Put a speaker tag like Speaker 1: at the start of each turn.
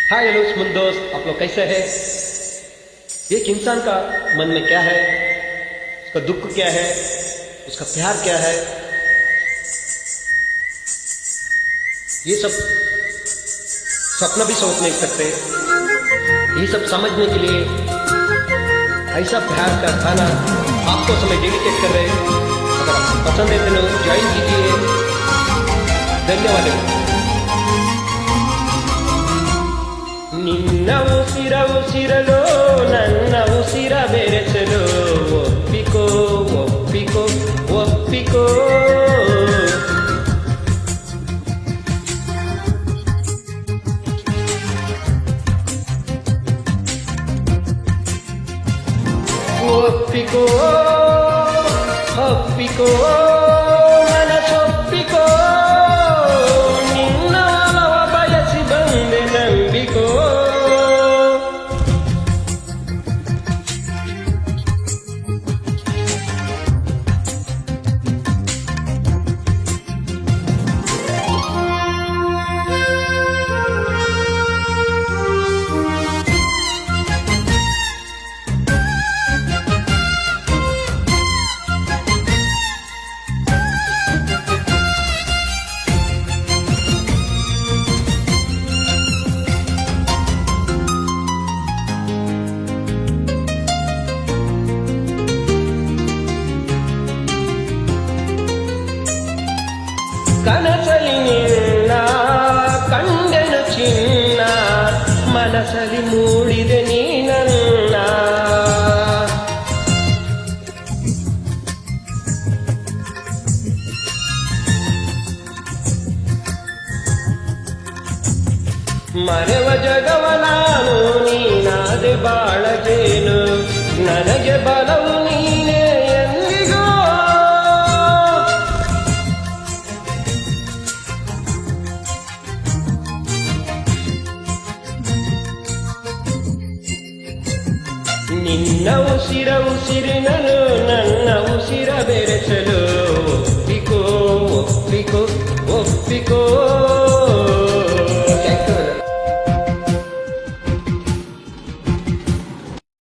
Speaker 1: Hi hello smooth दोस्त, आप लोग कैसे हैं? एक इंसान का मन में क्या है, उसका दुख क्या है, उसका प्यार क्या है, ये सब सपना भी सोच नहीं सकते। ये सब समझने के लिए ऐसा प्यार का खाना आपको समय डेडिकेट कर रहे हैं। अगर आपको पसंद है तो ज्वाइन कीजिए। धन्यवाद। ನಿನ್ನ ಉಸಿರಲೋ ನನ್ನ ಉಸಿರ ಬೆರೆಸಲು ಒಪ್ಪಿಕೋ ಒಪ್ಪಿಕೋ ಒಪ್ಪಿಕೋ. ಒಪ್ಪಿಕೋ ಒಪ್ಪಿಕೋ ಮನಸೊಪ್ಪಿಕೋ. ನಿನ್ನ ಒಲವ ಬಯಸಿ ಬಂದೆ ನಂಬಿಕೋ. ಕನಸಲಿ ನಿನ್ನ ಕಂಡೆನು ಚಿನ್ನ, ಮನಸಲಿ ಮೂಡಿದೆ ನೀ ನನ್ನ. ಮರೆವ ಜಗವ ನಾನು ನೀನಾದೆ ಬಾಳಗೇನು, ನನಗೆ ಬಲವು ನೀನೇ ಎಂದಿಗೋ. ನಿನ್ನ ಉಸಿರಿನಲು ನನ್ನ ಉಸಿರ ಬೆರೆಸಲು